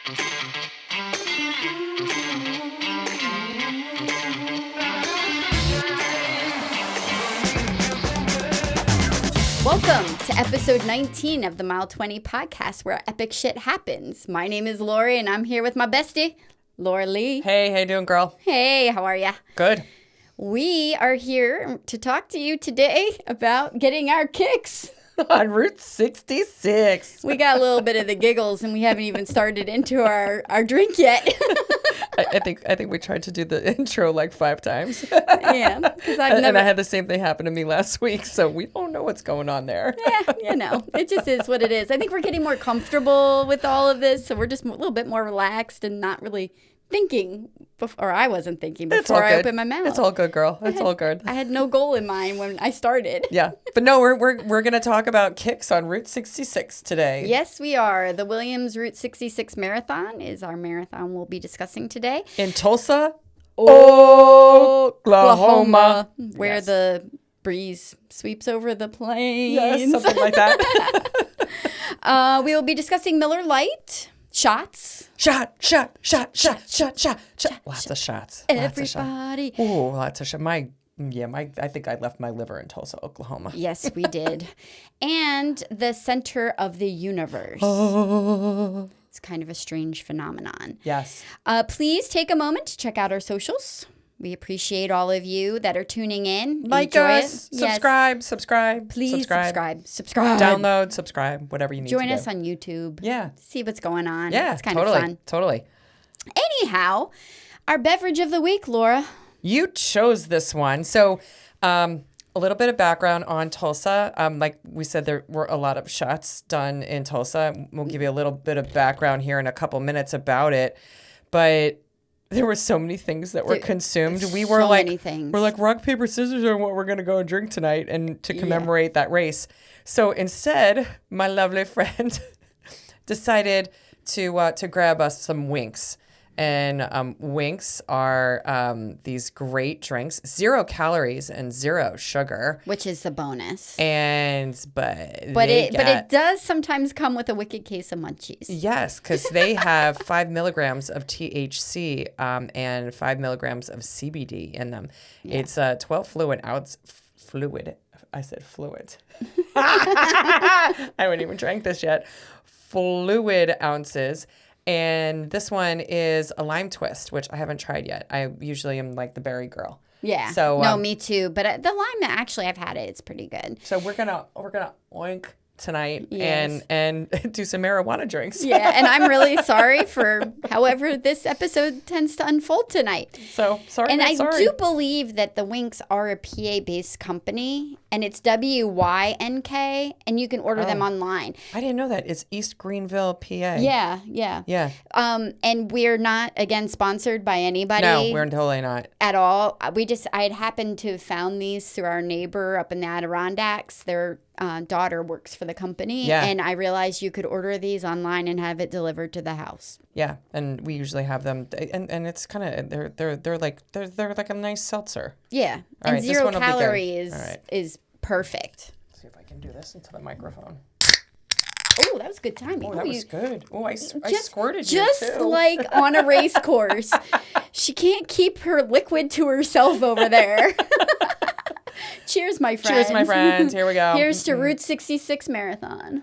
Welcome to episode 19 of the Mile 20 podcast, where epic shit happens. My name is Lori, and I'm here with my bestie, Laura Lee. Hey, how you doing, girl? Hey, how are ya? Good. We are here to talk to you today about getting our kicks. On Route 66. We got a little bit of the giggles, and we haven't even started into our drink yet. I think we tried to do the intro like 5 times. Yeah, because And I had the same thing happen to me last week, so we don't know what's going on there. Yeah, it just is what it is. I think we're getting more comfortable with all of this, so we're just a little bit more relaxed and not really thinking, or I wasn't thinking before I opened my mouth. It's all good, girl. It's all good. I had no goal in mind when I started. Yeah, but no, we're gonna talk about kicks on Route 66 today. Yes, we are. The Williams Route 66 Marathon is our marathon we'll be discussing today. In Tulsa, Oklahoma, where the breeze sweeps over the plains. Yes, something like that. We will be discussing Miller Lite. Shots. Shot. Lots of shots. Everybody. Ooh, lots of shots. I think I left my liver in Tulsa, Oklahoma. Yes, we did. And the center of the universe. It's kind of a strange phenomenon. Yes. Please take a moment to check out our socials. We appreciate all of you that are tuning in. Like Enjoy us. it. Subscribe. Please subscribe. Download, subscribe, whatever you need Join to us do. on YouTube. Yeah. See what's going on. Yeah, it's kind totally, of fun. Totally. Anyhow, our beverage of the week, Laura. You chose this one. So a little bit of background on Tulsa. Like we said, there were a lot of shots done in Tulsa. We'll give you a little bit of background here in a couple minutes about it. But there were so many things that were consumed. We were many things. We're like rock, paper, scissors on what we're going to go and drink tonight and to commemorate that race. So instead, my lovely friend decided to grab us some Winks. And Winks are these great drinks, 0 calories and 0 sugar, Which is the bonus. but it does sometimes come with a wicked case of munchies. Yes, because they have 5 milligrams of THC and 5 milligrams of CBD in them. Yeah. It's 12 fluid. I said fluid. I haven't even drank this yet. Fluid ounces. And this one is a lime twist, which I haven't tried yet. I usually am like the berry girl. Yeah. So no, me too. But the lime, actually, I've had it. It's pretty good. So we're gonna oink tonight. Yes. and do some marijuana drinks. Yeah, and I'm really sorry for however this episode tends to unfold tonight. So sorry. And I do believe that the Winks are a PA-based company, and it's WYNK, and you can order them online. I didn't know that. It's East Greenville, PA. Yeah. And we're not, again, sponsored by anybody. No, we're totally not. At all. I had happened to have found these through our neighbor up in the Adirondacks. Their daughter works for the company, and I realized you could order these online and have it delivered to the house. Yeah, and we usually have them, and it's kind of they're like a nice seltzer. Yeah, All and right, 0 calories is perfect. Let's see if I can do this into the microphone. Oh, that was good timing. Oh, that was good. Oh, I squirted you just too. like on a race course. She can't keep her liquid to herself over there. Cheers, my friends. Cheers, my friends. Here we go. Here's to Route 66 Marathon.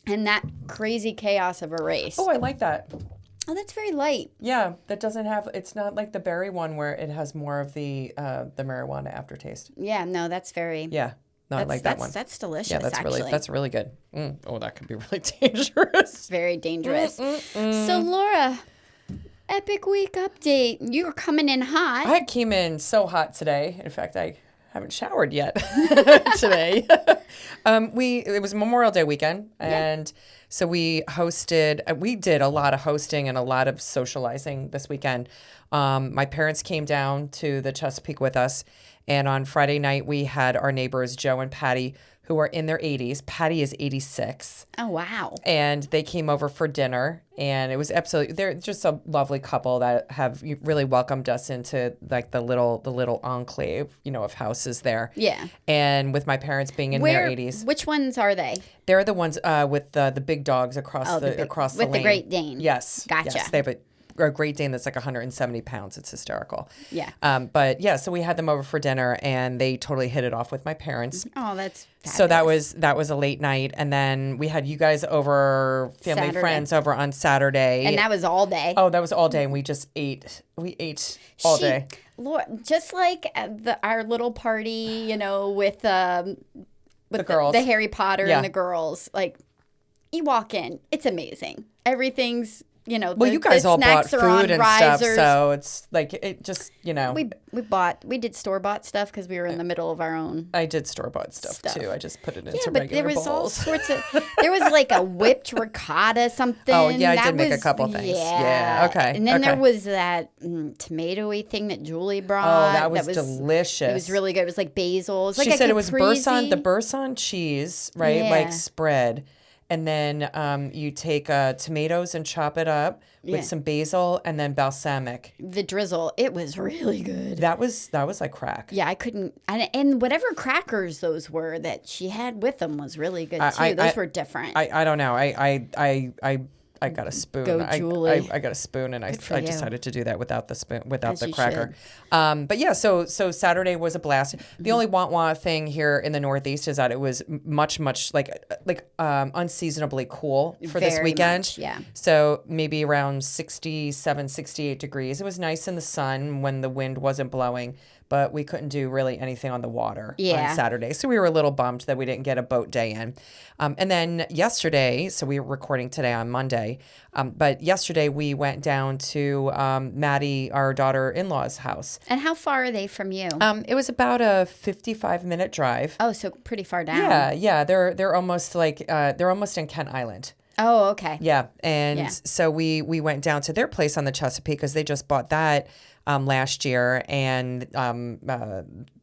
And that crazy chaos of a race. Oh, I like that. Oh, that's very light. Yeah, that doesn't have. It's not like the berry one where it has more of the marijuana aftertaste. Yeah, no, that's very. Yeah, no, I like that one. That's delicious. Yeah, that's actually. really good. Oh, that could be really dangerous. Very dangerous. So, Laura, epic week update. You were coming in hot. I came in so hot today. In fact, I haven't showered yet today. It was Memorial Day weekend, and so we did a lot of hosting and a lot of socializing this weekend. My parents came down to the Chesapeake with us, and on Friday night we had our neighbors Joe and Patty, who are in their 80s. Patty is 86. Oh, wow. And they came over for dinner, and it was absolutely, they're just a lovely couple that have really welcomed us into like the little enclave, of houses there. Yeah. And with my parents being in their 80s. Which ones are they? They're the ones with the big dogs across the lane. With the Great Dane. Yes. Gotcha. Yes, they have a Great Dane that's like 170 pounds. It's hysterical. Yeah. But yeah, so we had them over for dinner, and they totally hit it off with my parents. Oh, that's fabulous. So that was a late night, and then we had you guys over, family friends over on Saturday, and that was all day. Oh, that was all day, and we just ate. We ate all day. Lord, just like our little party, with the girls, the Harry Potter and the girls. Like, you walk in, it's amazing. Everything's. Well, you guys all bought food and stuff, so it's like it just, we did store-bought stuff because we were in the middle of our own. I did store-bought stuff too. I just put it into regular bowls. Yeah, but there was all sorts of. There was like a whipped ricotta something. Oh yeah, I did make a couple things. Yeah, okay. And then there was that tomatoey thing that Julie brought. Oh, that was delicious. It was really good. It was like basil. It was she like said it was the Boursin cheese, right? Yeah. Like spread. And then you take tomatoes and chop it up with some basil and then balsamic. The drizzle, it was really good. That was like crack. Yeah, I couldn't. And whatever crackers those were that she had with them was really good too. Those were different. I don't know. I got a spoon. Go, Julie. I got a spoon, and I decided to do that without the spoon, without As the you cracker. But yeah, so Saturday was a blast. The only want thing here in the Northeast is that it was much like unseasonably cool for this weekend. Much, yeah. So maybe around 67, 68 degrees. It was nice in the sun when the wind wasn't blowing, but we couldn't do really anything on the water on Saturday. So we were a little bummed that we didn't get a boat day in. And then yesterday, so we were recording today on Monday, but yesterday we went down to Maddie, our daughter-in-law's house. And how far are they from you? It was about a 55-minute drive. Oh, so pretty far down. Yeah. They're almost they're almost in Kent Island. Oh, okay. Yeah. And so we went down to their place on the Chesapeake because they just bought that last year. And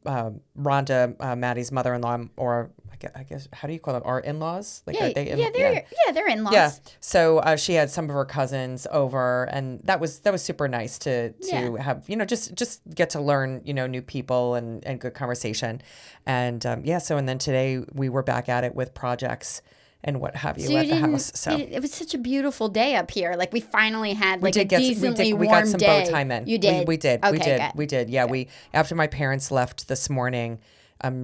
Rhonda, Maddie's mother-in-law, or I guess, how do you call them? Our in-laws? Like, they're in-laws. Yeah. So she had some of her cousins over, and that was super nice to have, just get to learn, new people and good conversation. And so, and then today we were back at it with projects and what have you at the house. So it was such a beautiful day up here. Like, we finally had a decently warm day. We got some boat time in. You did? We did. Okay, we did. Yeah. Good. After my parents left this morning,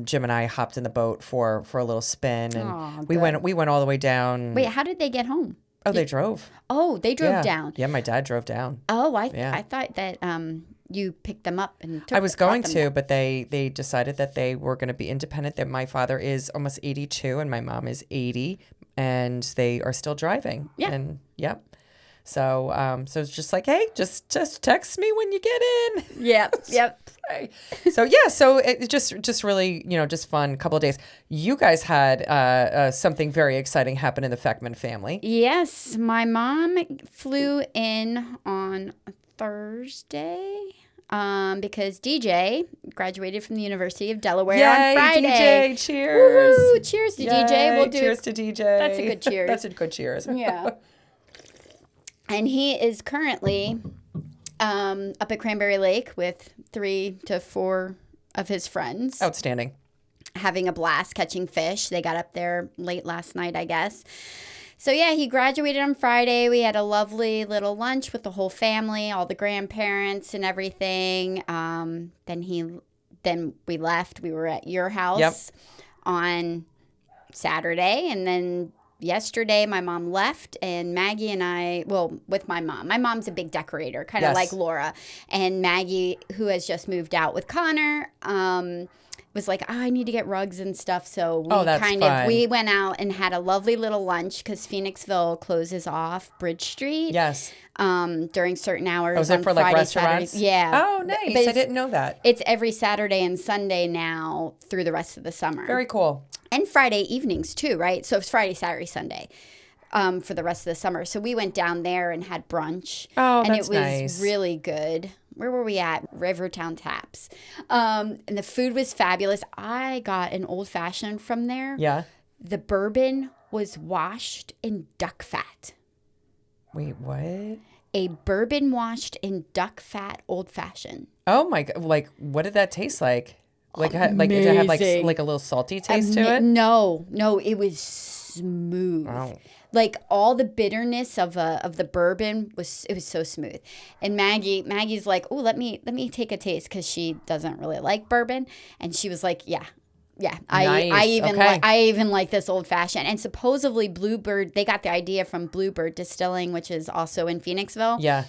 Jim and I hopped in the boat for a little spin, and we went all the way down. Wait, how did they get home? Oh, they drove. Oh, they drove down. Yeah, my dad drove down. Oh, I thought that you picked them up and I was going to, but they decided that they were going to be independent, that my father is almost 82 and my mom is 80, and they are still driving. Yeah. And so it's just like, hey, just text me when you get in. Yep. So it just really, just fun couple of days. You guys had something very exciting happen in the Feckman family. Yes, my mom flew in on Thursday. Because DJ graduated from the University of Delaware on Friday. DJ, cheers. Woohoo, cheers to DJ. We'll do cheers to DJ. That's a good cheers. That's a good cheers. Yeah. And he is currently up at Cranberry Lake with 3 to 4 of his friends. Outstanding. Having a blast catching fish. They got up there late last night, I guess. So, yeah, he graduated on Friday. We had a lovely little lunch with the whole family, all the grandparents and everything. Then we left. We were at your house on Saturday. And then yesterday, my mom left, and Maggie and I, with my mom. My mom's a big decorator, kind of like Laura. And Maggie, who has just moved out with Connor, was like, I need to get rugs and stuff. So we went out and had a lovely little lunch because Phoenixville closes off Bridge Street. Yes. During certain hours. Was it for Friday, restaurants? Saturday. Yeah. Oh, nice. But I didn't know that. It's every Saturday and Sunday now through the rest of the summer. Very cool. And Friday evenings too, right? So it's Friday, Saturday, Sunday. For the rest of the summer. So we went down there and had brunch. Oh, and that's it was nice. really good. where were we at? Rivertown Taps. And the food was fabulous. I got an old fashioned from there. Yeah. The bourbon was washed in duck fat. Wait, what? A bourbon washed in duck fat old fashioned. Oh my God. Like, what did that taste like? Like, did it have like a little salty taste to it? No, it was smooth. Wow. Like all the bitterness of the bourbon was so smooth. And Maggie's like, oh, let me take a taste because she doesn't really like bourbon, and she was like, yeah. Nice. I even like this old fashioned. And supposedly Bluebird, they got the idea from Bluebird Distilling, which is also in Phoenixville. Yeah.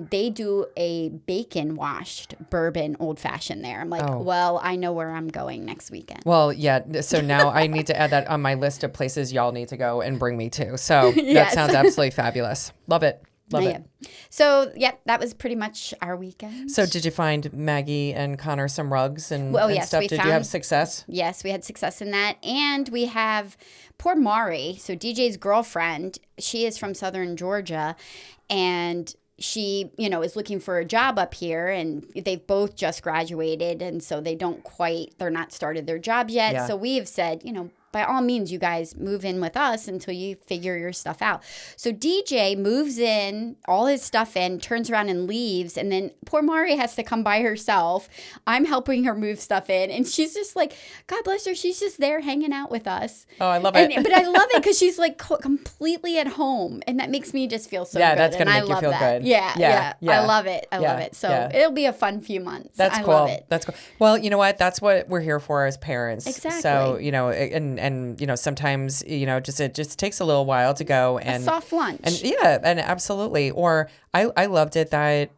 They do a bacon washed bourbon old fashioned there. I'm like, well, I know where I'm going next weekend. Well, yeah. So now I need to add that on my list of places y'all need to go and bring me to. So that sounds absolutely fabulous. Love it. Love it. So, that was pretty much our weekend. So did you find Maggie and Connor some rugs and stuff? Did you have success? Yes, we had success in that. And we have poor Mari, so DJ's girlfriend. She is from Southern Georgia, and she, is looking for a job up here, and they've both just graduated, and so they're not started their jobs yet. Yeah. So we have said, by all means, you guys move in with us until you figure your stuff out. So DJ moves in, all his stuff in, turns around and leaves. And then poor Mari has to come by herself. I'm helping her move stuff in. And she's just like, God bless her. She's just there hanging out with us. Oh, I love it. But I love it because she's like completely at home. And that makes me just feel so good. Yeah, that's going to make you feel good. Yeah. I love it. I love it. So it'll be a fun few months. That's cool. Love it. That's cool. Well, you know what? That's what we're here for as parents. Exactly. So, and sometimes, it just takes a little while to go and a soft lunch. And absolutely. Or I loved it that,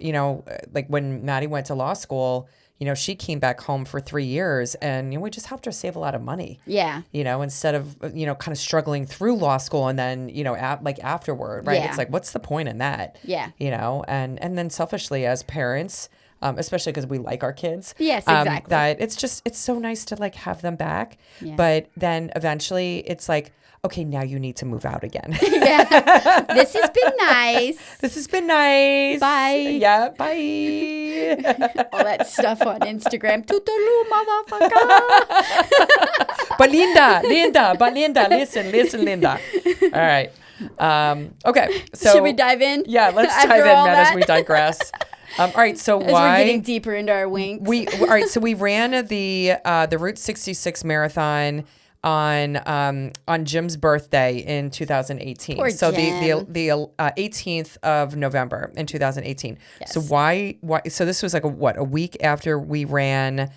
like when Maddie went to law school, she came back home for 3 years and, we just helped her save a lot of money. Yeah. Instead of, kind of struggling through law school and then, afterward, right? Yeah. It's like, what's the point in that? Yeah. And then selfishly as parents, especially because we like our kids. Yes, exactly. That it's so nice to like have them back. Yeah. But then eventually it's like, okay, now you need to move out again. Yeah. This has been nice. This has been nice. Bye. Yeah, bye. All that stuff on Instagram. Toodaloo, motherfucker. But Linda, listen, Linda. All right. Okay. So should we dive in? Yeah, let's dive in, Matt, as we digress. All right, so as we're getting deeper into our winks. All right, so we ran the Route 66 marathon on Jim's birthday in 2018. Poor so Jim. the 18th of November in 2018. Yes. So why so this was like a week after we ran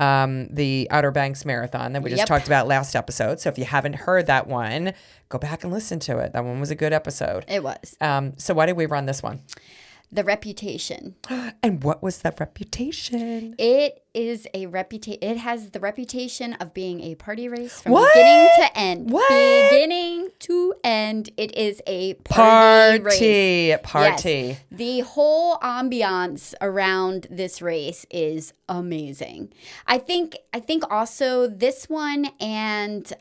the Outer Banks Marathon that we just talked about last episode. So if you haven't heard that one, go back and listen to it. That one was a good episode. It was. So why did we run this one? The reputation. And what was that reputation? It is a reputation. It has the reputation of being a party race from beginning to end. What? Beginning to end. It is a party race. Party. Yes. The whole ambiance around this race is amazing. I think also this one and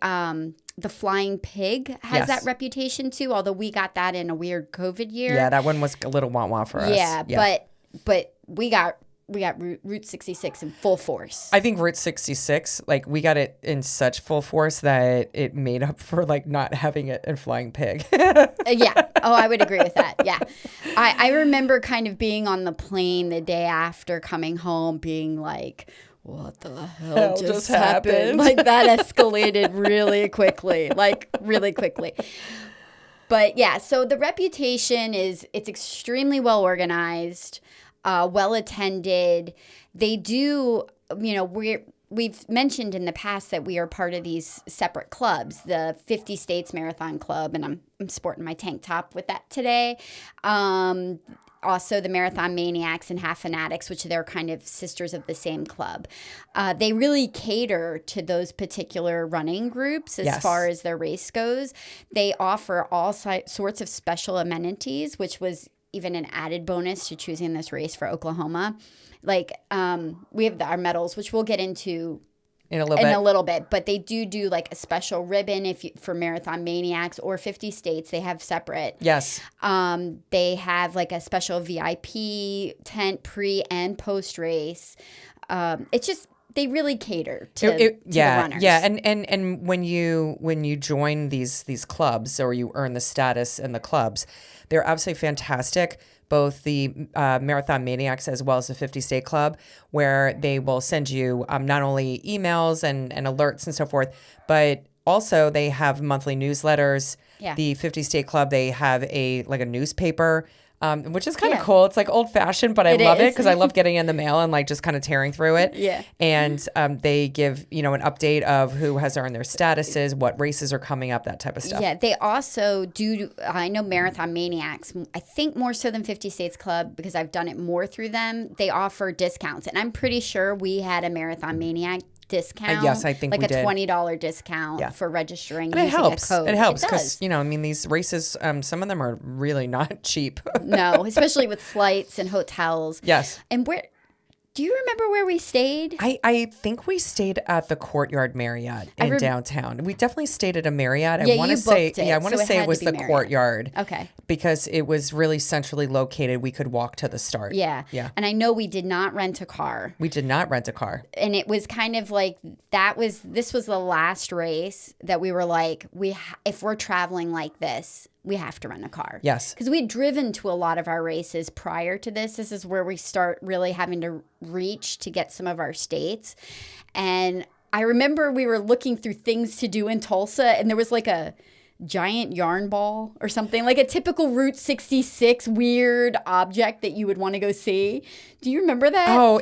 the Flying Pig has that reputation too, although we got that in a weird COVID year. Yeah, that one was a little wah-wah for us. Yeah, but we got Route 66 in full force. I think Route 66, like we got it in such full force that it made up for like not having it in Flying Pig. Yeah. Oh, I would agree with that. Yeah. I remember kind of being on the plane the day after coming home being like, what the hell just happened? Like that escalated really quickly. But yeah, so the reputation it's extremely well organized, well attended. They do, we've mentioned in the past that we are part of these separate clubs, the 50 States Marathon Club, and I'm sporting my tank top with that today. Also the Marathon Maniacs and Half Fanatics, which they're kind of sisters of the same club. They really cater to those particular running groups as far as their race goes. They offer all sorts of special amenities, which was even an added bonus to choosing this race for Oklahoma. Like we have our medals, which we'll get into In a little bit. But they do like a special ribbon for Marathon Maniacs or 50 states. They have separate. Yes. They have like a special VIP tent pre and post race. It's just they really cater to the runners. Yeah. And when you join these clubs or you earn the status in the clubs, they're absolutely fantastic. Both the Marathon Maniacs as well as the 50 State Club, where they will send you not only emails and alerts and so forth, but also they have monthly newsletters. Yeah. The 50 State Club, they have a newspaper, which is kind of cool. It's like old fashioned, but I love it because I love getting in the mail and like just kind of tearing through it. Yeah. And they give, an update of who has earned their statuses, what races are coming up, that type of stuff. Yeah. They also do, I know Marathon Maniacs, I think more so than 50 States Club because I've done it more through them. They offer discounts. And I'm pretty sure we had a Marathon Maniac discount. Yes, I think like we a did. $20 discount for registering. And it helps. A code. It helps because these races, some of them are really not cheap. No, especially with flights and hotels. Yes. And do you remember where we stayed? I think we stayed at the Courtyard Marriott in downtown. We definitely stayed at a Marriott. Yeah, I want to say it was the Marriott. Courtyard. Okay. Because it was really centrally located. We could walk to the start. Yeah. Yeah. And I know we did not rent a car. We did not rent a car. And it was kind of like this was the last race that we were like, if we're traveling like this, we have to rent a car. Yes. Because we'd driven to a lot of our races prior to this. This is where we start really having to reach to get some of our states. And I remember we were looking through things to do in Tulsa, and there was like a giant yarn ball or something, like a typical Route 66 weird object that you would want to go see. Do you remember that? Oh,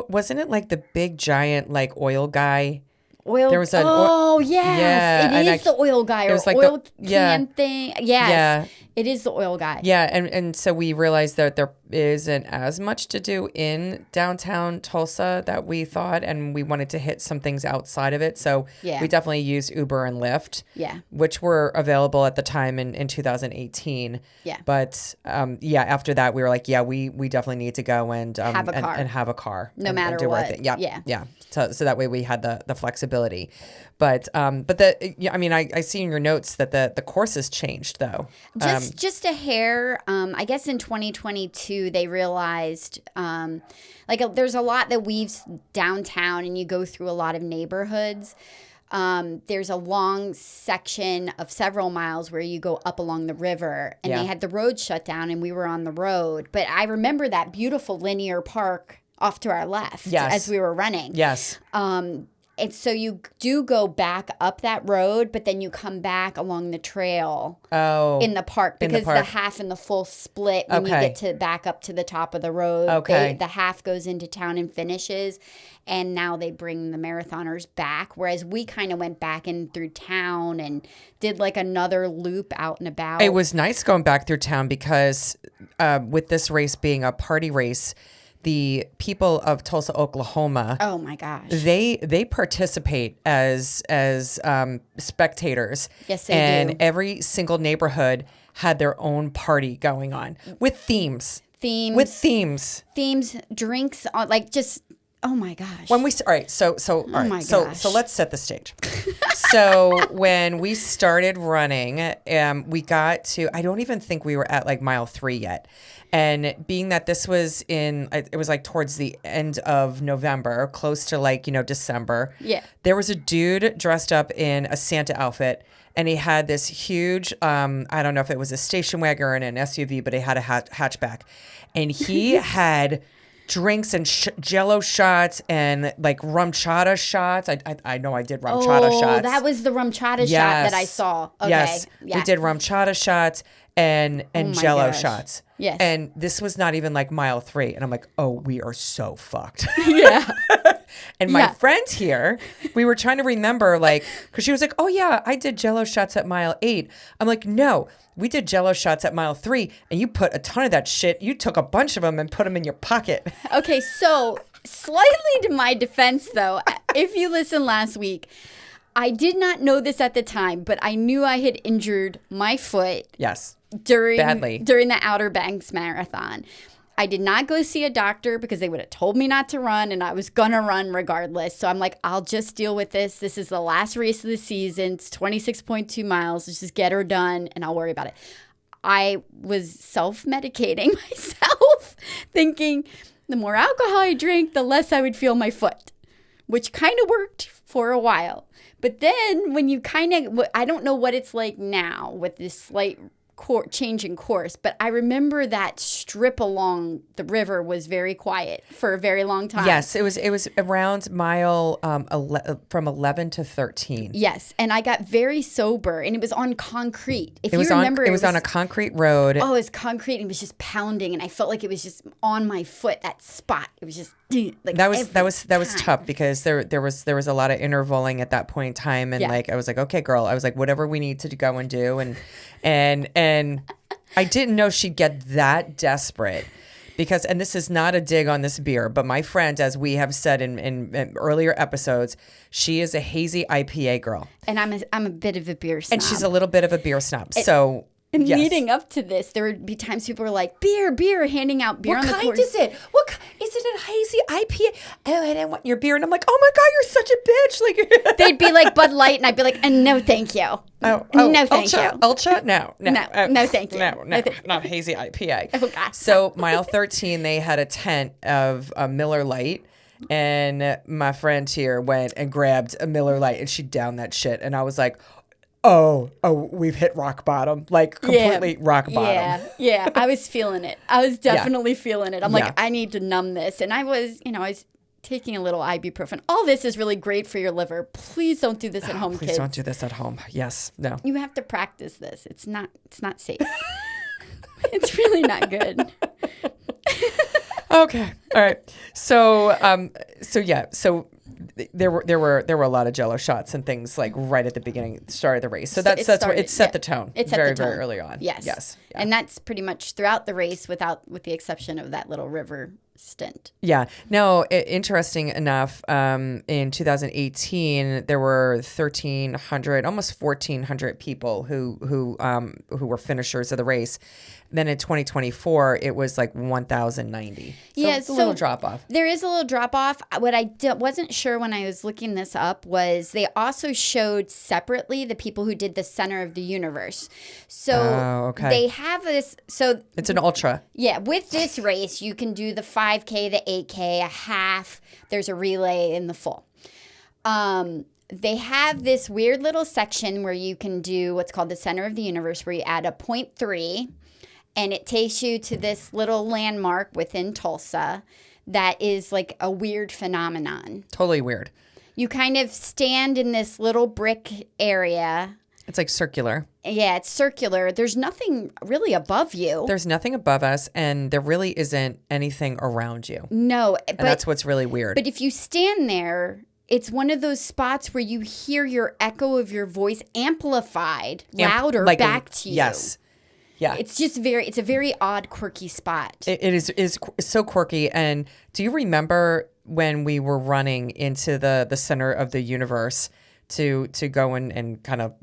wasn't it like the big giant like oil guy? There was yes. Yeah, it is the oil guy or like oil can thing. Yes. Yeah. It is the oil guy. Yeah, and so we realized that there isn't as much to do in downtown Tulsa that we thought, and we wanted to hit some things outside of it. So we definitely used Uber and Lyft, which were available at the time in 2018. Yeah. But after that we were like, we definitely need to go and have a car. And have a car. No and matter do what. Our thing. Yeah. So that way we had the flexibility. But I see in your notes that the courses changed though. Just a hair. I guess in 2022 they realized there's a lot that weaves downtown, and you go through a lot of neighborhoods. There's a long section of several miles where you go up along the river, and they had the road shut down, and we were on the road. But I remember that beautiful linear park off to our left as we were running. Yes. And so you do go back up that road, but then you come back along the trail in the park because the half and the full split when you get to back up to the top of the road. Okay. The half goes into town and finishes, and now they bring the marathoners back, whereas we kind of went back in through town and did like another loop out and about. It was nice going back through town because with this race being a party race, the people of Tulsa, Oklahoma. Oh my gosh! They participate as spectators. Yes, they do. And every single neighborhood had their own party going on with themes. Themes, drinks, like just. Oh my gosh! All right, so let's set the stage. So when we started running, we got to. I don't even think we were at like mile 3 yet. And being that this was it was like towards the end of November, close to like, December. Yeah. There was a dude dressed up in a Santa outfit, and he had this huge, I don't know if it was a station wagon or an SUV, but he had a hatchback. And he had drinks and jello shots and like rum chata shots. I know I did rum chata shots. Oh, that was the rum chata shot that I saw. Okay. Yes. Yeah. We did rum chata shots and jello gosh. shots. Yes. And this was not even like mile 3. And I'm like, oh, we are so fucked. Yeah. And my friend here, we were trying to remember, like, because she was like, oh, yeah, I did jello shots at mile 8. I'm like, no, we did jello shots at mile 3. And you put a ton of that shit. You took a bunch of them and put them in your pocket. Okay, so slightly to my defense, though, if you listened last week, I did not know this at the time, but I knew I had injured my foot. Yes. During Badly. During the Outer Banks Marathon. I did not go see a doctor because they would have told me not to run, and I was going to run regardless. So I'm like, I'll just deal with this. This is the last race of the season. It's 26.2 miles. Let's just get her done, and I'll worry about it. I was self-medicating myself, thinking the more alcohol I drink, the less I would feel my foot, which kind of worked for a while. But then when you kind of, I don't know what it's like now with this slight change in course, but I remember that strip along the river was very quiet for a very long time. Yes, it was around mile from 11 to 13. Yes, and I got very sober, and it was on concrete. If it was you remember, it was on a concrete road. Oh, it was concrete, and it was just pounding, and I felt like it was just on my foot. That spot, it was just like that was tough because there was a lot of intervaling at that point in time, and like I was like, okay, girl, I was like, whatever we need to go and do, and I didn't know she'd get that desperate. Because, and this is not a dig on this beer, but my friend, as we have said in earlier episodes, she is a hazy IPA girl. And I'm a bit of a beer snob. And she's a little bit of a beer snob. And leading up to this, there would be times people were like, beer, handing out beer on the course. What kind is it? Is it a hazy IPA? Oh, and I want your beer. And I'm like, oh my God, you're such a bitch. Like they'd be like Bud Light, and I'd be like, no, thank you. No, thank you. Ultra? No, thank you. No, not hazy IPA. Oh, God. So mile 13, they had a tent of Miller Lite. And my friend here went and grabbed a Miller Lite, and she downed that shit. And I was like, oh, we've hit rock bottom, like completely rock bottom. Yeah. I was feeling it. I was definitely feeling it. I'm like, I need to numb this. And I was taking a little ibuprofen. All this is really great for your liver. Please don't do this at home, kids. Please don't do this at home. Yes. No. You have to practice this. It's not safe. It's really not good. Okay. All right. So there were a lot of jello shots and things like right at the beginning, start of the race. So that's what it set the tone. It set very, the tone. very early on. Yes. Yeah. And that's pretty much throughout the race with the exception of that little river stint. Yeah. No, interesting enough, in 2018, there were 1,300, almost 1,400 people who were finishers of the race. Then in 2024, it was like 1,090. So it's a little drop off. There is a little drop off. What I wasn't sure when I was looking this up was they also showed separately the people who did the center of the universe. So they have this. So it's an ultra. Yeah. With this race, you can do the 5K, the 8K, a half. There's a relay in the full. They have this weird little section where you can do what's called the center of the universe, where you add a 0.3. And it takes you to this little landmark within Tulsa that is like a weird phenomenon. Totally weird. You kind of stand in this little brick area. It's like circular. Yeah, it's circular. There's nothing really above you. There's nothing above us, and there really isn't anything around you. No. And that's what's really weird. But if you stand there, it's one of those spots where you hear your echo of your voice amplified louder back to you. Yes. Yeah. It's just it's a very odd, quirky spot. It is so quirky. And do you remember when we were running into the center of the universe to go and kind of,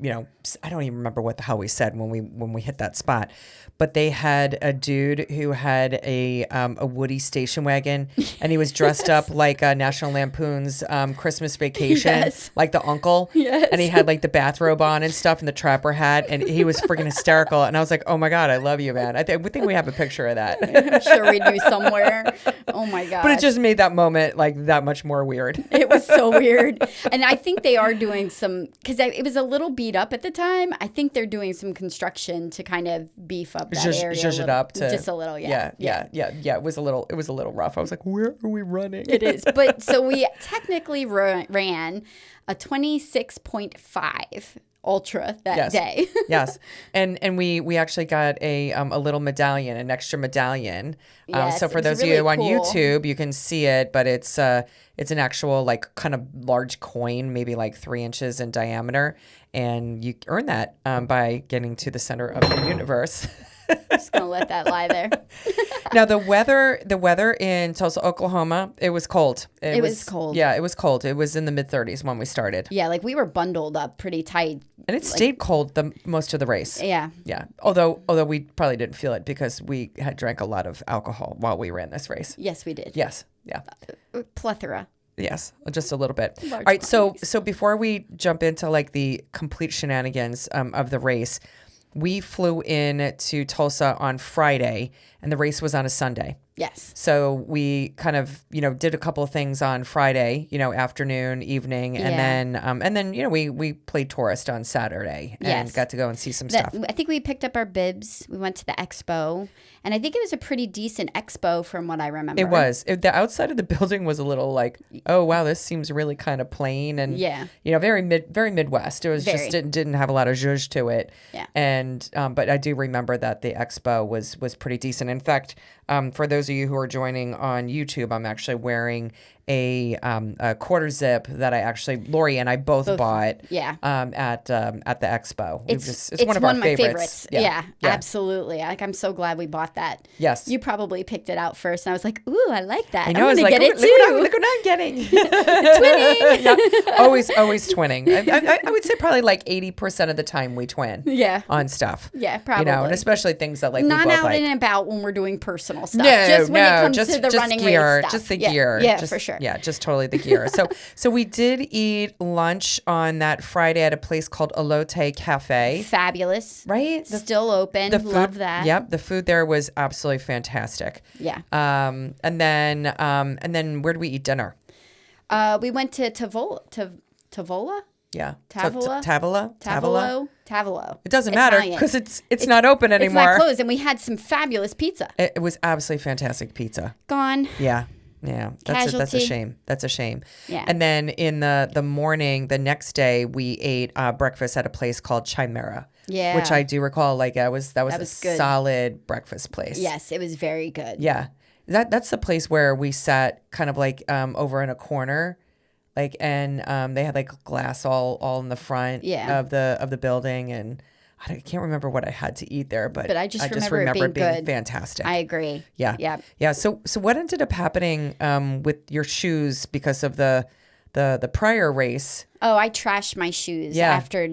I don't even remember what the hell we said when we hit that spot, but they had a dude who had a Woody station wagon, and he was dressed up like National Lampoon's Christmas Vacation, like the uncle. Yes. And he had like the bathrobe on and stuff and the trapper hat, and he was freaking hysterical. And I was like, oh my God, I love you, man. We think we have a picture of that. I'm sure we do somewhere. Oh my God. But it just made that moment like that much more weird. It was so weird. And I think they are doing some, because it was a little beat up at the time. I think they're doing some construction to kind of beef up that area. Zhuzh it up to just a little, yeah. It was a little rough. I was like, where are we running? It is. But so we technically ran a 26.5 ultra that day. Yes. And we actually got a little medallion, an extra medallion. Yes, so for those of you on YouTube, you can see it, but it's an actual like kind of large coin, maybe like 3 inches in diameter. And you earn that by getting to the center of the universe. Just gonna let that lie there. Now the weather in Tulsa, Oklahoma, it was cold. It was cold. Yeah, it was cold. It was in the mid-30s when we started. Yeah, like we were bundled up pretty tight. And it stayed cold the most of the race. Yeah. Yeah. Although we probably didn't feel it because we had drank a lot of alcohol while we ran this race. Yes, we did. Yes. Yeah. Plethora. Yes, just a little bit. All right, so before we jump into like the complete shenanigans of the race, we flew in to Tulsa on Friday, and the race was on a Sunday. Yes. So we kind of, did a couple of things on Friday, afternoon, evening, and then we played tourist on Saturday and got to go and see some stuff. I think we picked up our bibs. We went to the expo, and I think it was a pretty decent expo from what I remember. It was. The outside of the building was a little like, oh wow, this seems really kind of plain and very Midwest. It was just didn't have a lot of zhuzh to it. Yeah. And but I do remember that the expo was pretty decent. In fact, for those of you who are joining on YouTube, I'm actually wearing a quarter zip that Lori and I both bought at the expo. It's one of our favorites. Yeah, absolutely. I'm so glad we bought that. Yes. You probably picked it out first, and I was like, ooh, I like that. I know. I'm going to get it too. Look what I'm getting. Twinning. Yeah. Always twinning. I would say probably like 80% of the time we twin. Yeah. On stuff. Yeah, probably. And especially things that like not we both out like. and about when we're doing personal stuff. No, just when it comes to the just running gear, race stuff. just the gear. Yeah, just, for sure. Yeah, just totally the gear. So we did eat lunch on that Friday at a place called Elote Cafe. Fabulous. Right? Still open. The food, love that. Yep. The food there was absolutely fantastic. Yeah. And then where did we eat dinner? We went to Tavola? Yeah. Tavola? Tavolo. It doesn't matter because it's not open anymore. It's not closed, and we had some fabulous pizza. It was absolutely fantastic pizza. Gone. Yeah. Yeah, that's a shame. That's a shame. Yeah. And then in the morning, the next day, we ate breakfast at a place called Chimera. Yeah. Which I do recall. Like that was a good. solid breakfast place. Yes, it was very good. Yeah, that's the place where we sat kind of like over in a corner, like and they had like glass all in the front of the building and. I can't remember what I had to eat there, but I just remember it being good. Fantastic. I agree. Yeah. Yeah. Yeah. So what ended up happening with your shoes because of the prior race? Oh, I trashed my shoes after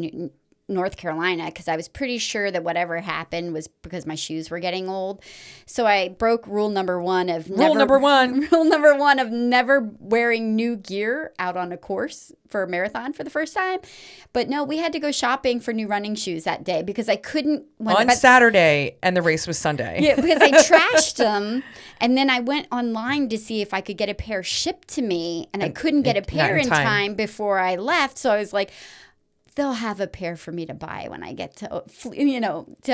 North Carolina because I was pretty sure that whatever happened was because my shoes were getting old. So I broke rule number one of never wearing new gear out on a course for a marathon for the first time. But no, we had to go shopping for new running shoes that day because I couldn't. Saturday, and the race was Sunday. Yeah, because I trashed them, and then I went online to see if I could get a pair shipped to me, and I couldn't get a pair in time before I left. So I was like, they'll have a pair for me to buy when I get to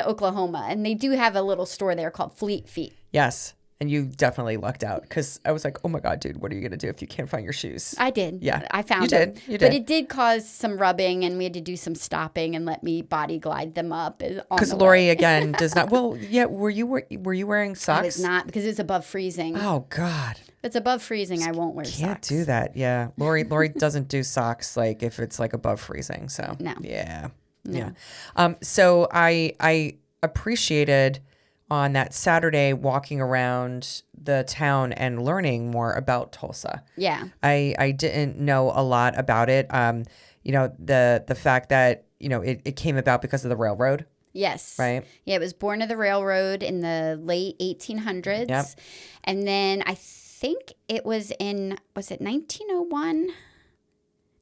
Oklahoma. And they do have a little store there called Fleet Feet. Yes. And you definitely lucked out because I was like, oh my God, dude, what are you going to do if you can't find your shoes? I did. Yeah. I found them. You did. But it did cause some rubbing and we had to do some stopping and let me body glide them up. Because Lori, again, does not. Well, yeah. Were you wearing socks? I was not because it was above freezing. Oh, God. If it's above freezing, I won't wear socks. Can't do that. Yeah. Lori doesn't do socks like if it's like above freezing. So, no. Yeah. No. Yeah. So I appreciated on that Saturday walking around the town and learning more about Tulsa. Yeah. I didn't know a lot about it. The fact that, it came about because of the railroad. Yes. Right. Yeah, it was born of the railroad in the late 1800s. Yep. And then I think it was it 1901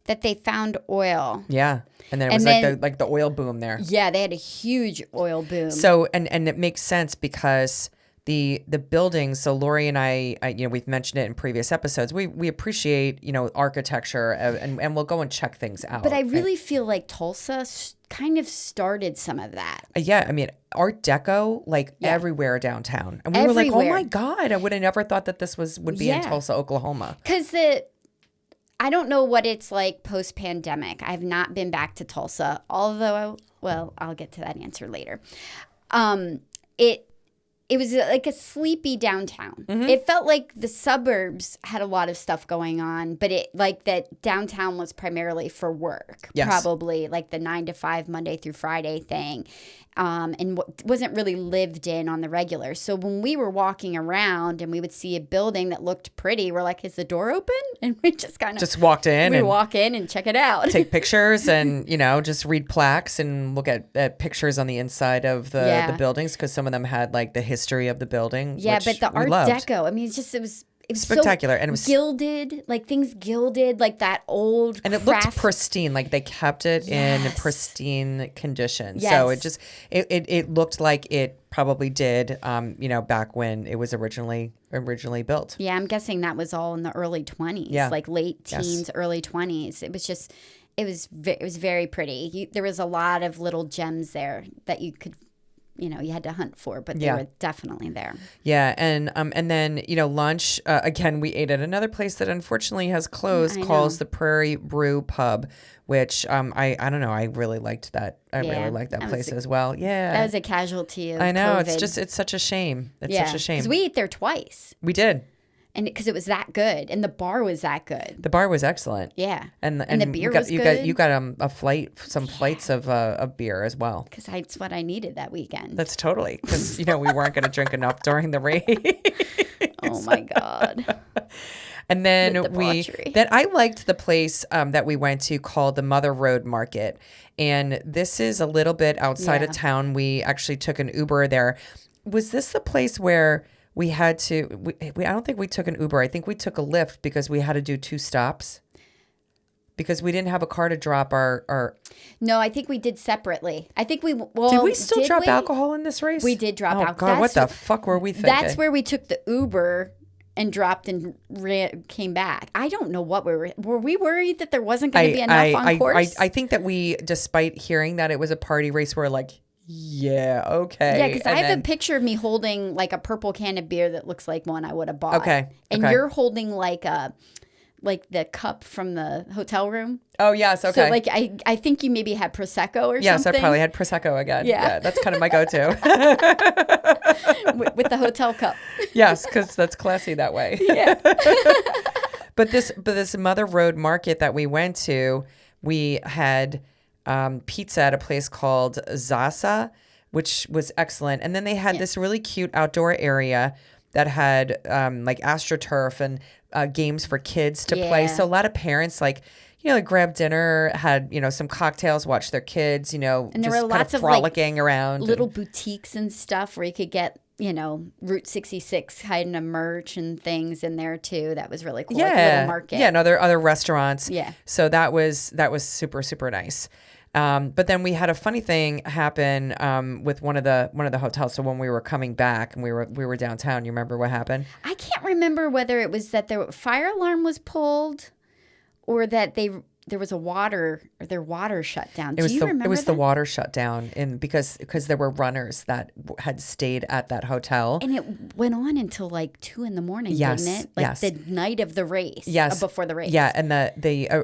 that they found oil. Yeah. And then it was like the oil boom there. Yeah, they had a huge oil boom. So and it makes sense because the buildings, so Lori and I we've mentioned it in previous episodes. We appreciate, architecture and we'll go and check things out. But I really feel like Tulsa kind of started some of that. Yeah, I mean, Art Deco everywhere downtown. And we were like, "Oh my God, I would have never thought that this would be in Tulsa, Oklahoma." Cuz I don't know what it's like post-pandemic. I've not been back to Tulsa, although I'll get to that answer later. it was like a sleepy downtown. It felt like the suburbs had a lot of stuff going on, but it like that downtown was primarily for work, probably like the 9 to 5 Monday through Friday thing. And wasn't really lived in on the regular. So when we were walking around and we would see a building that looked pretty, we're like, is the door open? And we just kind of just walked in. We walk in and check it out. Take pictures and, just read plaques and look at pictures on the inside of the buildings, because some of them had like the history of the building. Yeah, but the Art Deco, I mean, it was spectacular, so and it was gilded, like things gilded, like that old and craft. It looked pristine, like they kept it in pristine condition. So it looked like it probably did, back when it was originally built. Yeah, I'm guessing that was all in the early 20s, like late teens, early 20s. It was just, it was very pretty. There was a lot of little gems there that you could. You had to hunt for, but they were definitely there. Yeah, and then lunch again. We ate at another place that unfortunately has closed, called the Prairie Brew Pub, which I don't know. I really liked that. I really liked that place as well. Yeah, that was a casualty of I know. COVID. It's such a shame. It's such a shame because we ate there twice. We did. And because it was that good, and the bar was that good. The bar was excellent. Yeah, and the beer was good. You got some flights of beer as well. Because that's what I needed that weekend. That's totally because we weren't going to drink enough during the race. Oh my God. And then I liked the place that we went to called the Mother Road Market, and this is a little bit outside of town. We actually took an Uber there. Was this the place where? We had to. I don't think we took an Uber. I think we took a Lyft because we had to do 2 stops. Because we didn't have a car to drop our. No, I think we did separately. I think did we still drop alcohol in this race? We did drop alcohol. God, what the fuck were we thinking? That's where we took the Uber and dropped and came back. I don't know what we were. Were we worried that there wasn't going to be enough on course? I think that we, despite hearing that it was a party race, we're like. Yeah, okay. Yeah, because I have a picture of me holding like a purple can of beer that looks like one I would have bought. Okay. And you're holding like the cup from the hotel room. Oh, yes, okay. So like I think you maybe had Prosecco or something. Yes, I probably had Prosecco again. Yeah, that's kind of my go-to. with the hotel cup. Yes, because that's classy that way. Yeah. But this Mother Road Market that we went to, we had... pizza at a place called Zasa, which was excellent. And then they had this really cute outdoor area that had like AstroTurf and games for kids to play. So a lot of parents grab dinner, had, some cocktails, watch their kids, and there just were lots of frolicking around. Little boutiques and stuff where you could get, Route 66 kind of merch and things in there too. That was really cool. Yeah. Like a little market. Yeah, and other restaurants. Yeah. So that was super, super nice. But then we had a funny thing happen with one of the hotels. So when we were coming back and we were downtown, you remember what happened? I can't remember whether it was that the fire alarm was pulled or that there was their water shut down. Do you remember? It was the water shut down because there were runners that had stayed at that hotel. And it went on until like 2 a.m, didn't it? Like the night of the race. Yes. Before the race. Yeah, and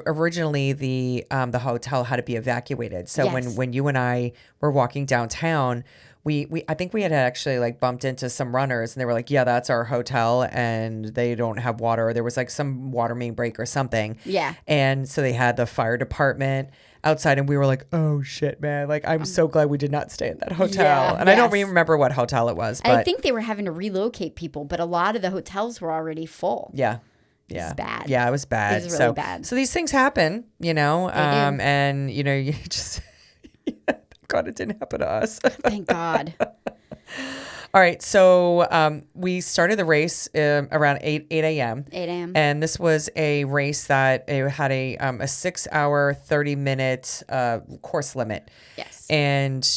originally the hotel had to be evacuated. So when you and I were walking downtown, I think we had actually like bumped into some runners and they were like, yeah, that's our hotel and they don't have water. There was like some water main break or something. Yeah. And so they had the fire department outside and we were like, oh shit, man. Like, I'm so glad we did not stay at that hotel. Yeah, and I don't even remember what hotel it was. But I think they were having to relocate people, but a lot of the hotels were already full. Yeah. Yeah. It was bad. Yeah, it was bad. It was really bad. So these things happen, and you just... God, it didn't happen to us. Thank God. All right, so we started the race around 8 a.m. 8 a.m. And this was a race that it had a 6-hour, 30-minute course limit. Yes. And,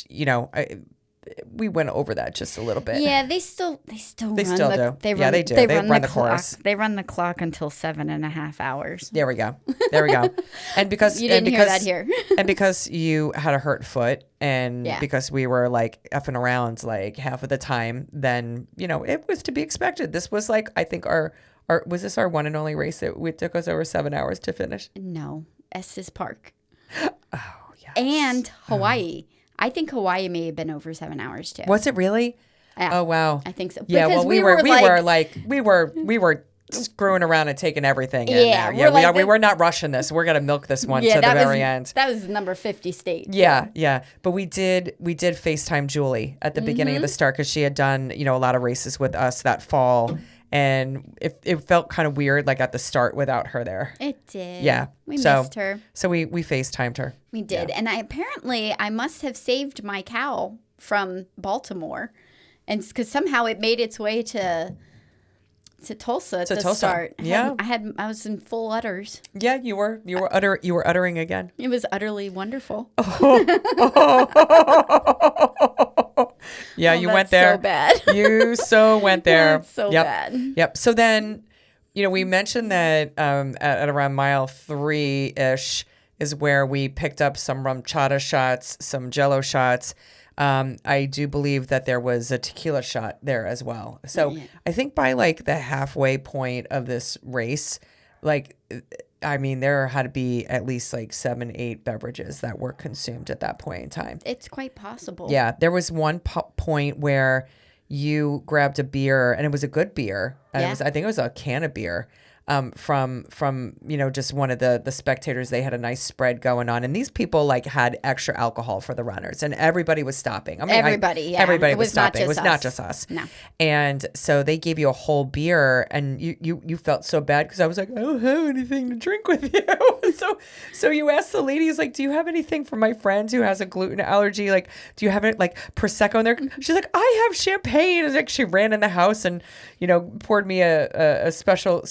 we went over that just a little bit. Yeah, they still do. They do. They do. They run the course. They run the clock until 7.5 hours. There we go. And because you didn't hear that here. And because you had a hurt foot and because we were like effing around like half of the time, then, it was to be expected. This was like, I think was this our one and only race that it took us over 7 hours to finish? No. Estes Park. Oh, yes. And Hawaii. I think Hawaii may have been over 7 hours too. Was it really? Yeah, Oh wow. I think so. Yeah, Because well we were screwing around and taking everything in there. Yeah, we were not rushing this. We're gonna milk this one to the very end. That was number 50 state. Yeah, yeah. But we did FaceTime Julie at the beginning of the start because she had done, a lot of races with us that fall. And it felt kind of weird, like at the start without her there. It did. Yeah. We missed her. So we FaceTimed her. We did. Yeah. And I must have saved my cow from Baltimore. And because somehow it made its way to Tulsa at the start. I was in full udders. Yeah, you were uttering again. It was utterly wonderful. Yeah, you went there. So bad. You so went there. That's so bad. Yep. So then, we mentioned that at around mile 3-ish is where we picked up some rum-chata shots, some jello shots. I do believe that there was a tequila shot there as well. So I think by like the halfway point of this race, there had to be at least like 7-8 beverages that were consumed at that point in time. It's quite possible. Yeah. There was one point where you grabbed a beer, and it was a good beer. And I think it was a can of beer. From just one of the spectators. They had a nice spread going on, and these people had extra alcohol for the runners, and everybody was stopping. Everybody was stopping. It was not just us. No. And so they gave you a whole beer, and you felt so bad because I was like, I don't have anything to drink with you. so you asked the ladies, do you have anything for my friend who has a gluten allergy? Do you have it Prosecco in there? She's like, I have champagne. And she ran in the house and poured me a special.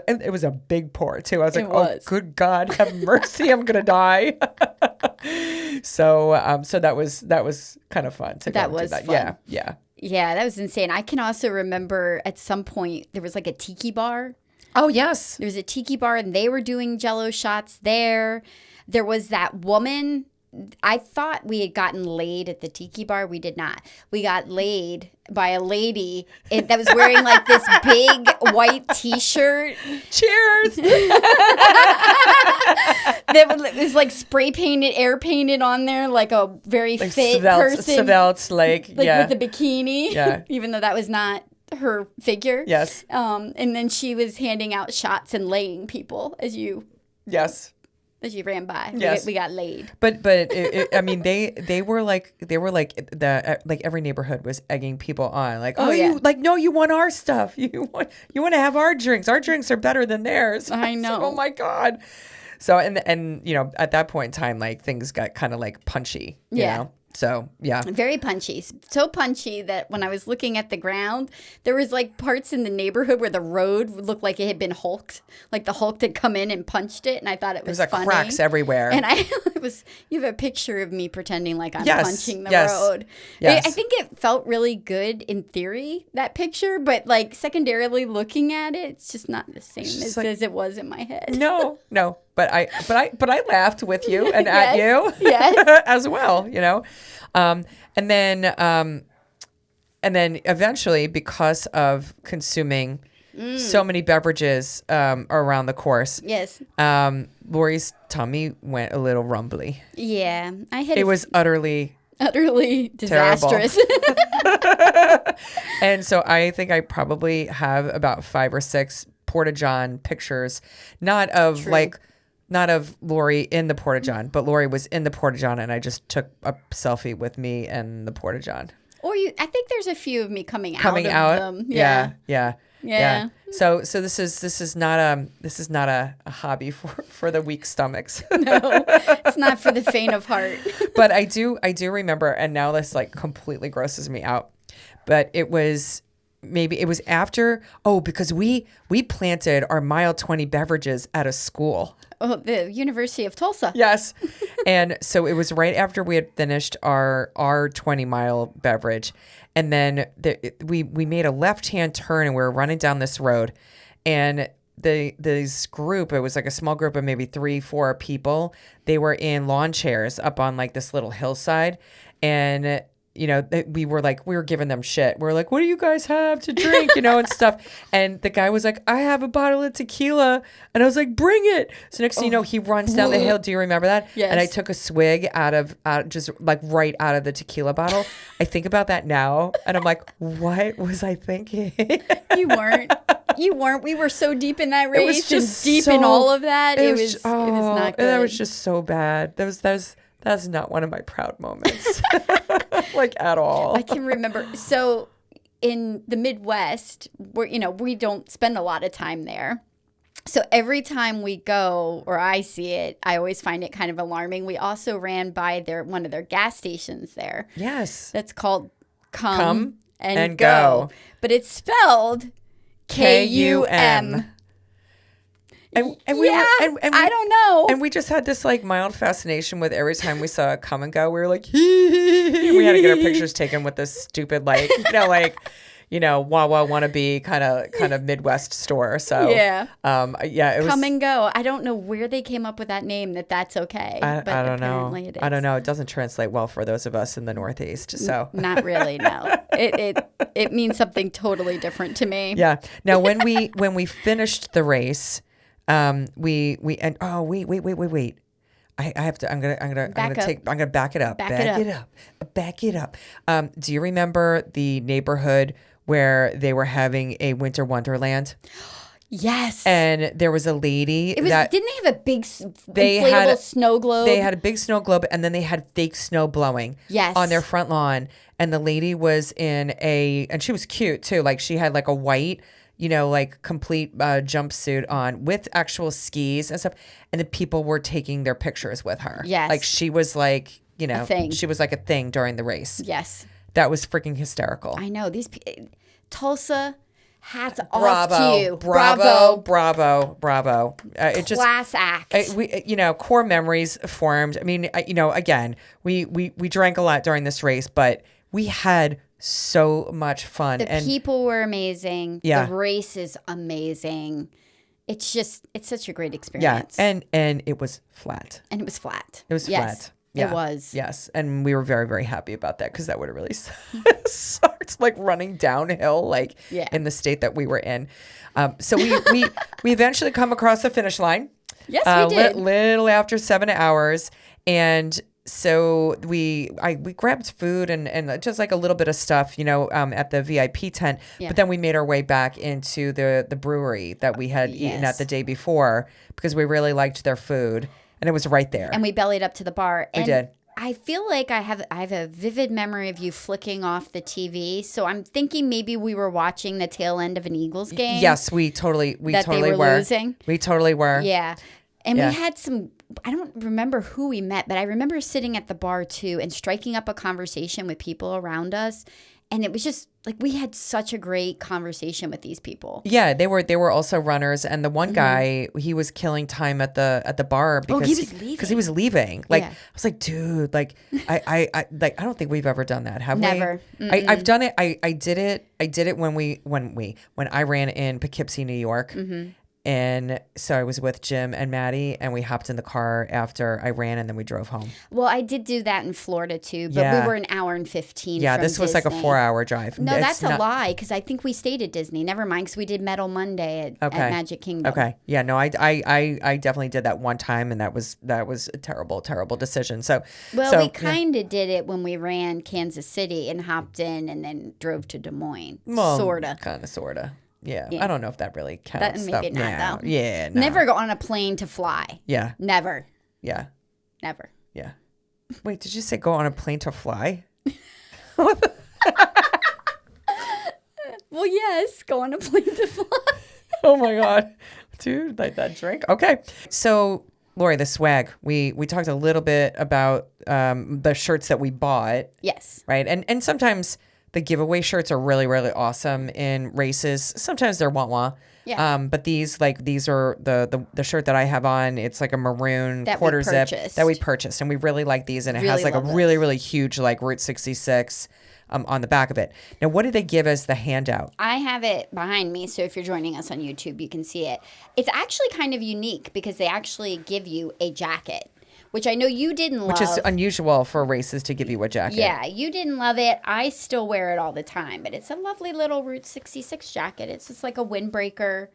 And it was a big pour too. I was like, oh, good God, have mercy. I'm going to die. So that was kind of fun to go do that. Fun. Yeah. Yeah, that was insane. I can also remember at some point there was a tiki bar. Oh, yes. There was a tiki bar and they were doing jello shots there. There was that woman. I thought we had gotten laid at the tiki bar. We did not. We got laid by a lady that was wearing this big white T-shirt. Cheers! That was spray painted, air painted on there, like a very fit person. Svelte, with a bikini. Yeah. Even though that was not her figure. Yes. And then she was handing out shots and laying people as you. Yes. As you ran by, yes. we got laid. But they were every neighborhood was egging people on, you want our stuff, you want to have our drinks. Our drinks are better than theirs. I know. Oh my God. So and at that point in time, things got kind of punchy. You know? So, yeah. Very punchy. So punchy that when I was looking at the ground, there was parts in the neighborhood where the road would look like it had been hulked. Like the Hulk had come in and punched it. And I thought it was funny. There was cracks everywhere. And you have a picture of me pretending like I'm punching the road. Yes. I think it felt really good in theory, that picture. But secondarily looking at it, it's just not the same as it was in my head. No. But I laughed with you and at you as well, and then eventually, because of consuming so many beverages around the course, Lori's tummy went a little rumbly. Yeah, it was utterly disastrous. And so I think I probably have about 5 or 6 Porta-John pictures, not of Lori in the Porta-John, but Lori was in the Porta-John, and I just took a selfie with me and the Porta-John. Or I think there's a few of me coming out of them. Yeah. So this is not a hobby for the weak stomachs. No, it's not for the faint of heart. But I do remember, and now this completely grosses me out. But it was after, because we planted our mile 20 beverages at a school. Oh, the University of Tulsa. Yes. And so it was right after we had finished our 20-mile beverage. And then we made a left-hand turn, and we were running down this road. And this group, it was a small group of maybe 3-4 people. They were in lawn chairs up on this little hillside. And we were giving them shit. We were like, what do you guys have to drink, and stuff. And the guy was like, I have a bottle of tequila. And I was like, bring it. So next thing you know, he runs down the hill. Do you remember that? Yes. And I took a swig just like right out of the tequila bottle. I think about that now. And I'm like, what was I thinking? You weren't. We were so deep in that race and deep in all of that. It was not good. That was just so bad. That's not one of my proud moments, like at all. I can remember. So in the Midwest, we don't spend a lot of time there. So every time we go or I see it, I always find it kind of alarming. We also ran by one of their gas stations there. Yes. That's called Come and Go. But it's spelled K-U-M. I don't know. And we just had this like mild fascination with every time we saw a Come and Go, we were like, we had to get our pictures taken with this stupid Wawa wannabe kind of Midwest store. So yeah, it was Come and Go. I don't know where they came up with that name. That's okay. But I don't know. It is. I don't know. It doesn't translate well for those of us in the Northeast. So not really. No, it means something totally different to me. Yeah. Now when we finished the race. Wait. I have to. I'm gonna back it up. Back it up. Do you remember the neighborhood where they were having a winter wonderland? Yes. And there was a lady. Didn't they have a big inflatable snow globe? They had a big snow globe, and then they had fake snow blowing. Yes. On their front lawn, and the lady was and she was cute too. Like she had like a white, like complete jumpsuit on with actual skis and stuff. And the people were taking their pictures with her. Yes. Like she was like, a thing. She was like a thing during the race. Yes. That was freaking hysterical. I know. Tulsa, hats off to you. Bravo. Class act. Core memories formed. I mean, again, we drank a lot during this race, but we had so much fun. The people were amazing. Yeah. The race is amazing. It's such a great experience. Yeah. And it was flat. And it was flat. It was flat. Yeah. It was. Yes. And we were very, very happy about that because that would have really sucked, like running downhill, in the state that we were in. So we eventually come across the finish line. Yes, we did. Little after 7 hours. And so we grabbed food and just like a little bit of stuff, at the VIP tent. Yeah. But then we made our way back into the brewery that we had eaten at the day before because we really liked their food. And it was right there. And we bellied up to the bar. We did. I feel like I have a vivid memory of you flicking off the TV. So I'm thinking maybe we were watching the tail end of an Eagles game. Yes, we totally they were losing. We totally were. Yeah. And we had I don't remember who we met, but I remember sitting at the bar too and striking up a conversation with people around us. And it was just like we had such a great conversation with these people. Yeah, they were also runners, and the one guy, he was killing time at the bar because he was leaving. Like I was like, dude, like I don't think we've ever done that, have Never. we? I've done it. I did it when I ran in Poughkeepsie, New York. Mm-hmm. And so I was with Jim and Maddie, and we hopped in the car after I ran, and then we drove home. Well, I did do that in Florida, too, but we were an hour and 15 Yeah, from this was Disney. like a 4-hour drive. No, that's a lie, because I think we stayed at Disney. Never mind, because we did Metal Monday at Magic Kingdom. Okay. Yeah, no, I definitely did that one time, and that was a terrible, terrible decision. We kind of did it when we ran Kansas City and hopped in and then drove to Des Moines. Well, sorta. Kind of, sorta. Yeah, I don't know if that really counts. Maybe not, though. Yeah, no. Never go on a plane to fly. Yeah. Never. Yeah. Never. Yeah. Wait, did you say go on a plane to fly? Well, yes, go on a plane to fly. Oh my God. Dude, like that drink. Okay. So, Lori, the swag. We talked a little bit about the shirts that we bought. Yes. Right. And sometimes the giveaway shirts are really, really awesome in races. Sometimes they're wah-wah. Yeah. But these are the shirt that I have on. It's like a maroon that quarter we zip that we purchased, and we really like these. And it has like a really, really huge like Route 66 on the back of it. Now, what did they give as the handout? I have it behind me, so if you're joining us on YouTube, you can see it. It's actually kind of unique because they actually give you a jacket, which I know you didn't love. Which is unusual for races to give you a jacket. Yeah, you didn't love it. I still wear it all the time, but it's a lovely little Route 66 jacket. It's just like a windbreaker,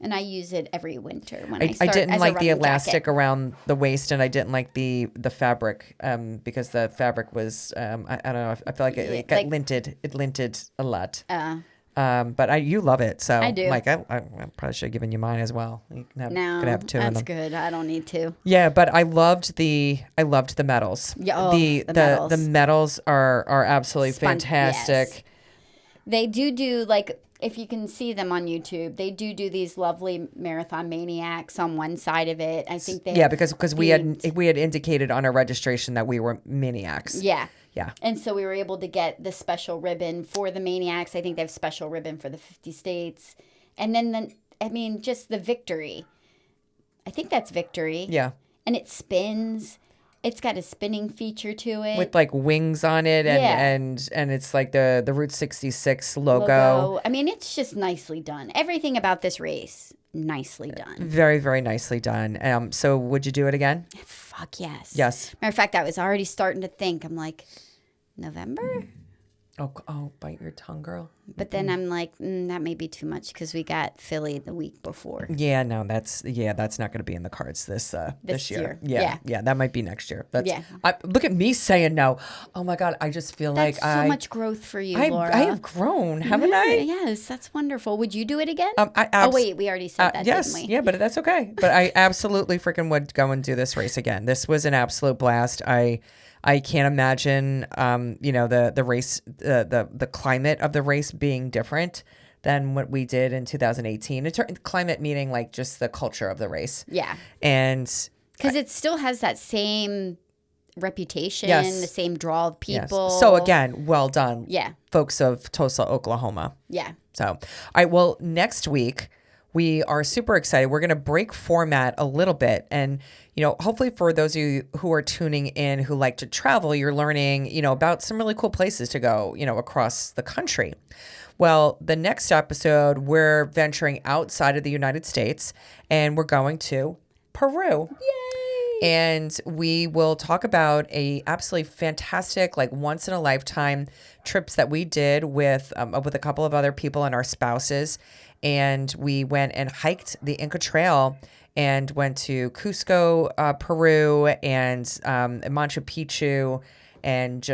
and I use it every winter when I start. I didn't as like a the running elastic jacket. around the waist, and I didn't like the fabric because the fabric was I don't know. I feel like it got linted. It linted a lot. But you love it, so I do. Like I probably should have given you mine as well. You can have two of them. That's good. I don't need to. Yeah, but I loved the medals. Yeah, the medals. The medals are absolutely fantastic. Yes. They do like, if you can see them on YouTube, they do these lovely marathon maniacs on one side of it. I think they because we had indicated on our registration that we were maniacs. Yeah. Yeah. And so we were able to get the special ribbon for the maniacs. I think they have special ribbon for the 50 states. And then just the victory. I think that's victory. Yeah. And it spins. It's got a spinning feature to it. With like wings on it and it's like the Route 66 logo. I mean, it's just nicely done. Everything about this race, nicely done. Very, very nicely done. So would you do it again? Fuck yes. Yes. Matter of fact, I was already starting to think. I'm like, November? Oh, bite your tongue, girl. But then I'm like, that may be too much because we got Philly the week before. Yeah, no, that's not going to be in the cards this year. Yeah, that might be next year. Look at me saying no. Oh my God, I just feel that's so much growth for you, Laura. I have grown, haven't I? Yes, that's wonderful. Would you do it again? Wait, we already said that, yes, didn't we? Yeah, but that's okay. But I absolutely freaking would go and do this race again. This was an absolute blast. I can't imagine, the race, the climate of the race being different than what we did in 2018. Climate meaning like just the culture of the race. Yeah. And because it still has that same reputation, the same draw of people. Yes. So again, well done. Yeah. Folks of Tulsa, Oklahoma. Yeah. So, all right. Well, next week we are super excited. We're going to break format a little bit. And, hopefully for those of you who are tuning in who like to travel, you're learning, about some really cool places to go, across the country. Well, the next episode, we're venturing outside of the United States and we're going to Peru. Yay! And we will talk about a absolutely fantastic, like once in a lifetime trips that we did with a couple of other people and our spouses. And we went and hiked the Inca Trail and went to Cusco, Peru, and Machu Picchu, and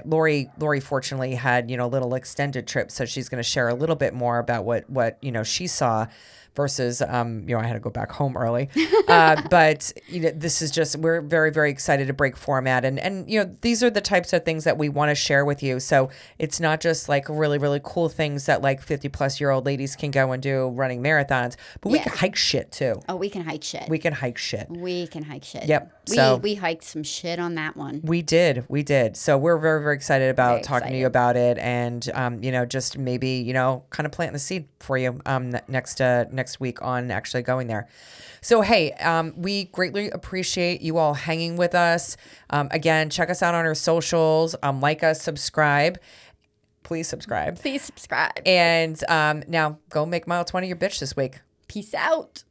Lori fortunately had a little extended trip, so she's going to share a little bit more about what she saw. Versus, I had to go back home early. But, this is just, we're very, very excited to break format. And these are the types of things that we want to share with you. So it's not just like really, really cool things that like 50-plus-year-old ladies can go and do running marathons, but we can hike shit too. Oh, we can hike shit. We can hike shit. Yep. So we hiked some shit on that one. We did. So we're very, very excited about talking to you about it and, just maybe, kind of planting the seed for you next week on actually going there. So, hey, we greatly appreciate you all hanging with us. Again, check us out on our socials. Like us, subscribe. Please subscribe. And now go make mile 20 your bitch this week. Peace out.